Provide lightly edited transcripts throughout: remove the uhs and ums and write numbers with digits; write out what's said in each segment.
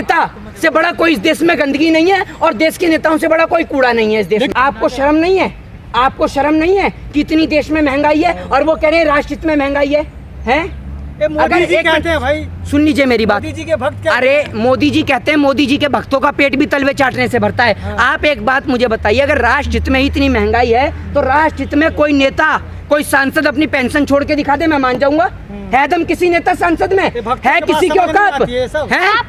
नेता से बड़ा कोई इस देश में गंदगी नहीं है और देश के नेताओं से बड़ा कोई कूड़ा नहीं है इस देश में। आपको शर्म नहीं है? आपको शर्म नहीं है कि इतनी देश में महंगाई है और वो कह रहे हैं राष्ट्र हित में महंगाई है? मोदी जी कहते हैं भाई, सुन लीजिए मेरी बात। मोदी जी के भक्त क्या? अरे मोदी जी कहते हैं मोदी जी के भक्तों का पेट भी तलवे चाटने से भरता है। हाँ। आप एक बात मुझे बताइए, अगर राष्ट्र हित में ही इतनी महंगाई है तो राष्ट्र हित में कोई नेता कोई सांसद अपनी पेंशन छोड़ के दिखा दे, मैं मान जाऊंगा। है दम किसी नेता सांसद में? है किसी की औकात है?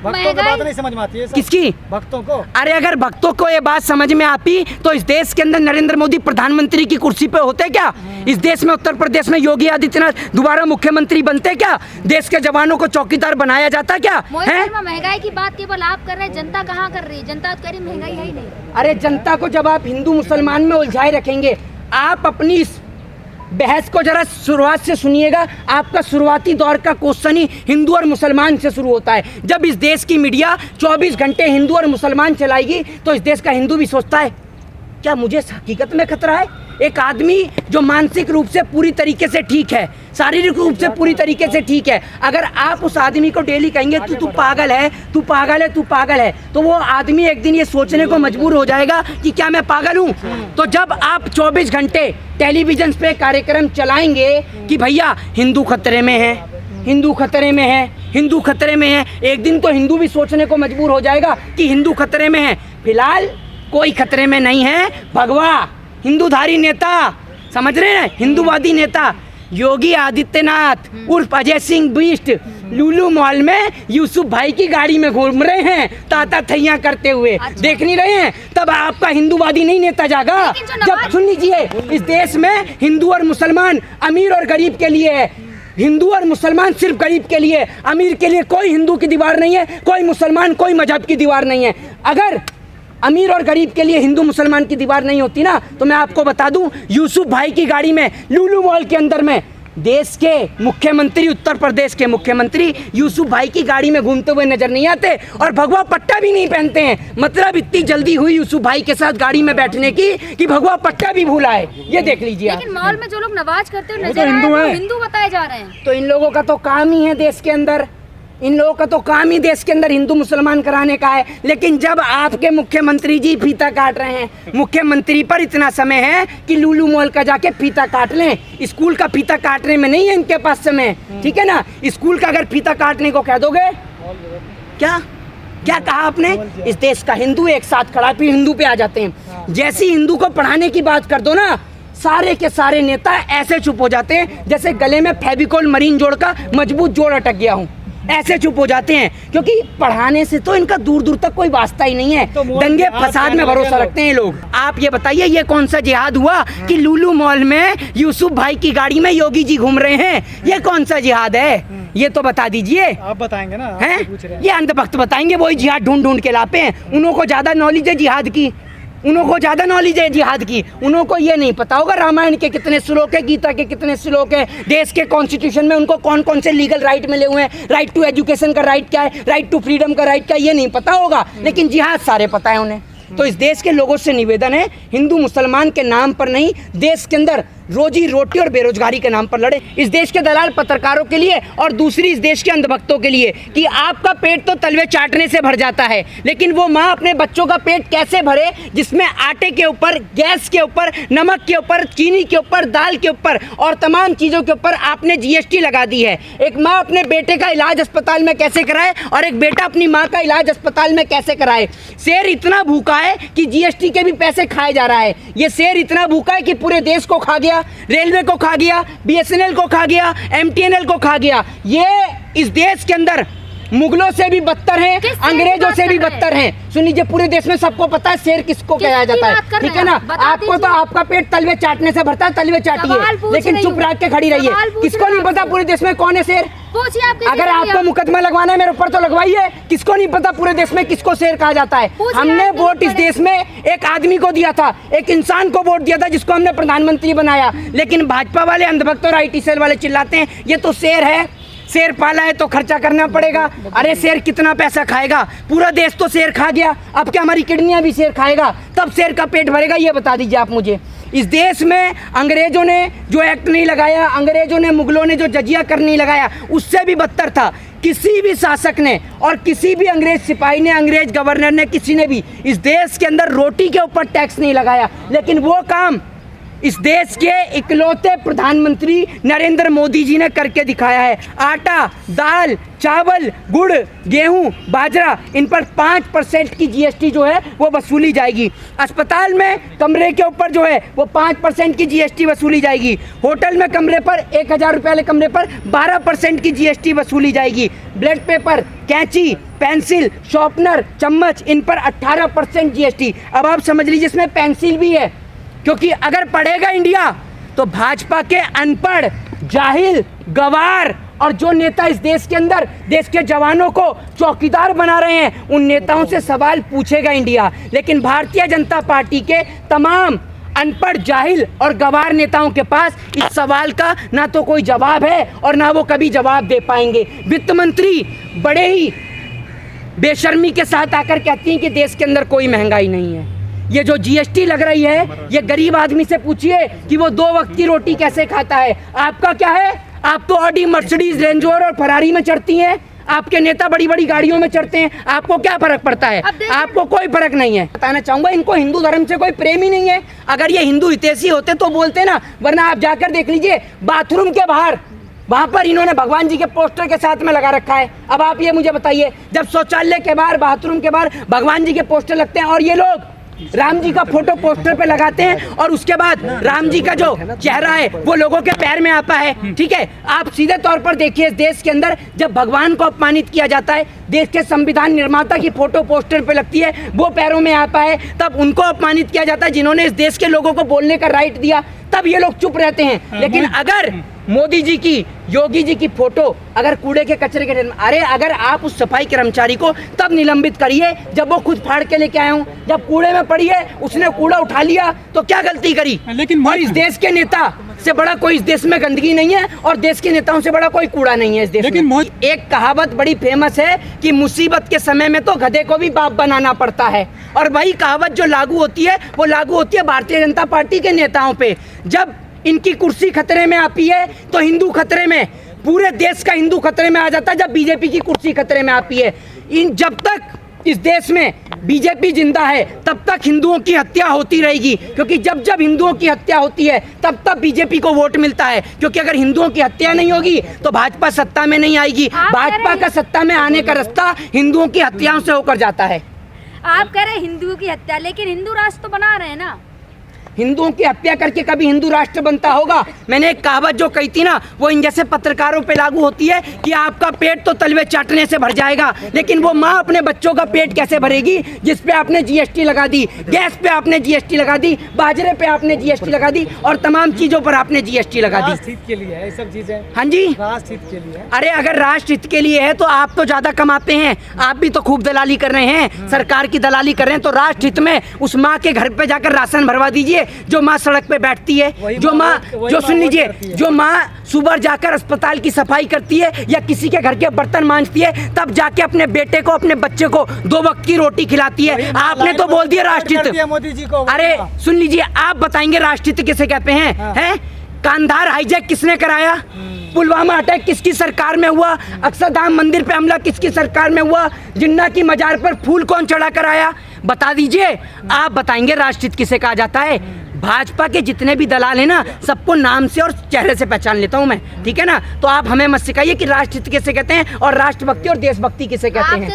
भक्तों की बात नहीं समझ में आती है। किसकी? भक्तों को। अरे अगर भक्तों को ये बात समझ में आती तो इस देश के अंदर नरेंद्र मोदी प्रधानमंत्री की कुर्सी पे होते क्या? इस देश में उत्तर प्रदेश में योगी आदित्यनाथ दोबारा मुख्यमंत्री बनते क्या? देश के जवानों को चौकीदार बनाया जाता क्या? है महंगाई की बात केवल आप कर रहे हैं, जनता कहाँ कर रही है? जनता तो कह रही महंगाई है ही नहीं। अरे जनता को जब आप हिंदू मुसलमान में उलझाए रखेंगे, आप अपनी इस बहस को जरा शुरुआत से सुनिएगा। आपका शुरुआती दौर का क्वेश्चन ही हिंदू और मुसलमान से शुरू होता है। जब इस देश की मीडिया 24 घंटे हिंदू और मुसलमान चलाएगी तो इस देश का हिंदू भी सोचता है क्या मुझे हकीकत में खतरा है? एक आदमी जो मानसिक रूप से पूरी तरीके से ठीक है, शारीरिक रूप से पूरी तरीके से ठीक है, अगर आप उस आदमी को डेली कहेंगे तू पागल है, तू पागल है, तू पागल है, तो वो आदमी एक दिन ये सोचने को मजबूर हो जाएगा कि क्या मैं पागल हूँ। तो जब आप 24 घंटे टेलीविजन पे कार्यक्रम चलाएंगे कि भैया हिंदू खतरे में है, हिंदू खतरे में है, हिंदू खतरे में है, एक दिन तो हिंदू भी सोचने को मजबूर हो जाएगा कि हिंदू खतरे में है। फिलहाल कोई खतरे में नहीं है। भगवा हिंदूधारी नेता, समझ रहे हैं, हिंदूवादी नेता योगी आदित्यनाथ उर्फ अजय सिंह बिष्ट लुलु मॉल में यूसुफ भाई की गाड़ी में घूम रहे हैं ताता थैया करते हुए। अच्छा। देख नहीं रहे हैं? तब आपका हिंदूवादी नहीं नेता जागा। जब सुन लीजिए, इस देश में हिंदू और मुसलमान अमीर और गरीब के लिए है। हिंदू और मुसलमान सिर्फ गरीब के लिए, अमीर के लिए कोई हिंदू की दीवार नहीं है, कोई मुसलमान कोई मजहब की दीवार नहीं है। अगर अमीर और गरीब के लिए हिंदू मुसलमान की दीवार नहीं होती ना, तो मैं आपको बता दूं, यूसुफ भाई की गाड़ी में लुलु मॉल के अंदर में देश के मुख्यमंत्री, उत्तर प्रदेश के मुख्यमंत्री यूसुफ भाई की गाड़ी में घूमते हुए नजर नहीं आते और भगवा पट्टा भी नहीं पहनते हैं। मतलब इतनी जल्दी हुई यूसुफ भाई के साथ गाड़ी में बैठने की कि भगवा पट्टा भी भूला है। ये देख लीजिए। लेकिन मॉल में जो लोग नमाज करते हुए नजर आए वो हिंदू बताए जा रहे हैं। तो इन लोगों का तो काम ही है देश के अंदर, इन लोगों का तो काम ही देश के अंदर हिंदू मुसलमान कराने का है। लेकिन जब आपके मुख्यमंत्री जी फीता काट रहे हैं, मुख्यमंत्री पर इतना समय है कि लुलु मॉल का जाके फीता काट लें। स्कूल का फीता काटने में नहीं है इनके पास समय, ठीक है ना? स्कूल का अगर फीता काटने को कह दोगे, क्या क्या कहा आपने? इस देश का हिंदू एक साथ खड़ा, फिर हिंदू पे आ जाते हैं। जैसी हिंदू को पढ़ाने की बात कर दो ना, सारे के सारे नेता ऐसे चुप हो जाते हैं जैसे गले में फेविकोल मरीन जोड़ का मजबूत जोड़ अटक गया हूँ। ऐसे चुप हो जाते हैं क्योंकि पढ़ाने से तो इनका दूर दूर तक कोई वास्ता ही नहीं है। तो दंगे फसाद में भरोसा रखते हैं लोग। आप ये बताइए, ये कौन सा जिहाद हुआ कि लुलु मॉल में यूसुफ भाई की गाड़ी में योगी जी घूम रहे हैं? ये कौन सा जिहाद है? ये तो बता दीजिए। आप बताएंगे ना? हैं? ये अंधभक्त बताएंगे, वही जिहाद ढूंढ ढूंढ के लाते हैं। उन्हों को ज्यादा नॉलेज है जिहाद की, उन्हों को ज्यादा नॉलेज है जिहाद की। उन्हों को ये नहीं पता होगा रामायण के कितने श्लोक है, गीता के कितने श्लोक है, देश के कॉन्स्टिट्यूशन में उनको कौन कौन से लीगल राइट मिले हुए हैं, राइट टू एजुकेशन का राइट क्या है, राइट टू फ्रीडम का राइट क्या है, ये नहीं पता होगा। लेकिन जिहाद सारे पता है उन्हें। तो इस देश के लोगों से निवेदन है, हिंदू मुसलमान के नाम पर नहीं, देश के अंदर रोजी रोटी और बेरोजगारी के नाम पर लड़े। इस देश के दलाल पत्रकारों के लिए और दूसरी इस देश के अंधभक्तों के लिए कि आपका पेट तो तलवे चाटने से भर जाता है, लेकिन वो माँ अपने बच्चों का पेट कैसे भरे जिसमें आटे के ऊपर, गैस के ऊपर, नमक के ऊपर, चीनी के ऊपर, दाल के ऊपर और तमाम चीज़ों के ऊपर आपने GST लगा दी है। एक माँ अपने बेटे का इलाज अस्पताल में कैसे कराए और एक बेटा अपनी माँ का इलाज अस्पताल में कैसे कराए? शेर इतना भूखा है कि GST के भी पैसे खाए जा रहा है। ये शेर इतना भूखा है कि पूरे देश को खा गया, रेलवे को खा गया, BSNL को खा गया, MTNL को खा गया। ये इस देश के अंदर मुगलों से भी बदतर हैं, अंग्रेजों से भी बदतर हैं। सुन लीजिए, पूरे देश में सबको पता है शेर किसको कहा जाता है, ठीक है ना? आपको तो आपका पेट तलवे चाटने से भरता है, तलवे चाटिए, लेकिन चुप रह के खड़ी रहिए। किसको नहीं पता पूरे देश में कौन है शेर? अगर आपको मुकदमा लगवाना है मेरे ऊपर तो लगवाइए। किसको नहीं पता पूरे देश में किसको शेर कहा जाता है? हमने वोट इस देश में एक आदमी को दिया था, एक इंसान को वोट दिया था जिसको हमने प्रधानमंत्री बनाया। लेकिन भाजपा वाले अंधभक्त और IT सेल वाले चिल्लाते हैं ये तो शेर है, शेर पाला है तो खर्चा करना पड़ेगा। अरे शेर कितना पैसा खाएगा? पूरा देश तो शेर खा गया, अब क्या हमारी किडनियां भी शेर खाएगा? तब शेर का पेट भरेगा? ये बता दीजिए आप मुझे। इस देश में अंग्रेजों ने जो एक्ट नहीं लगाया, अंग्रेजों ने, मुगलों ने जो जजिया कर नहीं लगाया, उससे भी बदतर था। किसी भी शासक ने और किसी भी अंग्रेज सिपाही ने, अंग्रेज गवर्नर ने, किसी ने भी इस देश के अंदर रोटी के ऊपर टैक्स नहीं लगाया। लेकिन वो काम इस देश के इकलौते प्रधानमंत्री नरेंद्र मोदी जी ने करके दिखाया है। आटा, दाल, चावल, गुड़, गेहूं, बाजरा, इन पर 5% की जीएसटी जो है वो वसूली जाएगी। अस्पताल में कमरे के ऊपर जो है वो 5% की जीएसटी वसूली जाएगी। होटल में कमरे पर 1000 रुपये वाले कमरे पर 12% की जीएसटी वसूली जाएगी। ब्लड पेपर, कैंची, पेंसिल, शॉर्पनर, चम्मच, इन पर 18% जीएसटी। अब आप समझ लीजिए इसमें पेंसिल भी है, क्योंकि अगर पढ़ेगा इंडिया तो भाजपा के अनपढ़, जाहिल, गवार और जो नेता इस देश के अंदर देश के जवानों को चौकीदार बना रहे हैं, उन नेताओं से सवाल पूछेगा इंडिया। लेकिन भारतीय जनता पार्टी के तमाम अनपढ़, जाहिल और गवार नेताओं के पास इस सवाल का ना तो कोई जवाब है और ना वो कभी जवाब दे पाएंगे। वित्त मंत्री बड़े ही बेशर्मी के साथ आकर कहती हैं कि देश के अंदर कोई महंगाई नहीं है। ये जो जीएसटी लग रही है, ये गरीब आदमी से पूछिए कि वो 2 वक्त की रोटी कैसे खाता है। आपका क्या है? आप तो ऑडी, मर्सिडीज, रेंज रोवर और फरारी में चढ़ती हैं। आपके नेता बड़ी बड़ी गाड़ियों में चढ़ते हैं। आपको क्या फर्क पड़ता है? आपको कोई फर्क नहीं है। बताना चाहूंगा, इनको हिंदू धर्म से कोई प्रेम ही नहीं है। अगर ये हिंदू हितैषी होते तो बोलते ना, वरना आप जाकर देख लीजिए बाथरूम के बाहर, वहां पर इन्होंने भगवान जी के पोस्टर के साथ में लगा रखा है। अब आप ये मुझे बताइए, जब शौचालय के बाहर, बाथरूम के बाहर भगवान जी के पोस्टर लगते हैं और ये लोग राम जी का फोटो पोस्टर पे लगाते हैं और उसके बाद राम जी का जो चेहरा है वो लोगों के पैर में आता है। ठीक है, आप सीधे तौर पर देखिए, इस देश के अंदर जब भगवान को अपमानित किया जाता है, देश के संविधान निर्माता की फोटो पोस्टर पे लगती है, वो पैरों में आता है, तब उनको अपमानित किया जाता है जिन्होंने इस देश के लोगों को बोलने का राइट दिया, तब ये लोग चुप रहते हैं। लेकिन अगर मोदी जी की, योगी जी की फोटो अगर कूड़े के कचरे के, अरे अगर आप उस सफाई कर्मचारी को तब निलंबित करिए जब वो खुद फाड़ के लेके आए हों। जब कूड़े में पड़ी है, उसने कूड़ा उठा लिया तो क्या गलती करी? लेकिन और इस देश के नेता से बड़ा कोई इस देश में गंदगी नहीं है और देश के नेताओं से बड़ा कोई कूड़ा नहीं है इस देश में। एक कहावत बड़ी फेमस है कि मुसीबत के समय में तो गधे को भी बाप बनाना पड़ता है, और वही कहावत जो लागू होती है वो लागू होती है भारतीय जनता पार्टी के नेताओं पे। जब इनकी कुर्सी खतरे में आती है तो हिंदू खतरे में, पूरे देश का हिंदू खतरे में आ जाता है। जब बीजेपी की कुर्सी खतरे में आती है, जब तक इस देश में बीजेपी जिंदा है तब तक हिंदुओं की हत्या होती रहेगी, क्योंकि जब जब हिंदुओं की हत्या होती है तब तब बीजेपी को वोट मिलता है। क्योंकि अगर हिंदुओं की हत्या नहीं होगी तो भाजपा सत्ता में नहीं आएगी। भाजपा का सत्ता में आने का रास्ता हिंदुओं की हत्याओं से होकर जाता है। आप कह रहे हैं हिंदुओं की हत्या, लेकिन हिंदू राष्ट्र तो बना रहे हैं ना। हिंदुओं की हत्या करके कभी हिंदू राष्ट्र बनता होगा? मैंने एक कहावत जो कही थी ना, वो इन जैसे पत्रकारों पे लागू होती है कि आपका पेट तो तलवे चाटने से भर जाएगा, लेकिन वो माँ अपने बच्चों का पेट कैसे भरेगी जिस पे आपने जीएसटी लगा दी, गैस पे आपने जीएसटी लगा दी, बाजरे पे आपने जीएसटी लगा दी और तमाम चीजों पर आपने जीएसटी लगा दी। राष्ट्र हित के लिए है ये सब चीजें। हाँ जी, राष्ट्र हित के लिए। अरे अगर राष्ट्र हित के लिए है तो आप तो ज्यादा कमाते हैं, आप भी तो खूब दलाली कर रहे हैं, सरकार की दलाली कर रहे हैं। तो राष्ट्र हित में उस माँ के घर पे जाकर राशन भरवा दीजिए जो माँ सड़क पे बैठती है, जो माँ, जो सुन लीजिए, जो माँ सुबह जाकर अस्पताल की सफाई करती है या किसी के घर के बर्तन मांजती है, तब जाके अपने बेटे को, अपने बच्चे को 2 वक्त की रोटी खिलाती है। आपने तो बोल दिया राष्ट्रहित। मोदी जी को, अरे सुन लीजिए, आप बताएंगे राष्ट्रहित किसे कहते हैं? हैं? कांधार हाईजैक किसने कराया? पुलवामा अटैक किसकी सरकार में हुआ? अक्षरधाम मंदिर पे हमला किसकी सरकार में हुआ? जिन्ना की मजार पर फूल कौन चढ़ा कर आया? बता दीजिए, आप बताएंगे राष्ट्रहित किसे कहा जाता है? भाजपा के जितने भी दलाल हैं ना, सबको नाम से और चेहरे से पहचान लेता हूं मैं, ठीक है ना? तो आप हमें मत सिखाइए कि राष्ट्रहित किसे कहते हैं और राष्ट्रभक्ति और देशभक्ति किसे कहते हैं।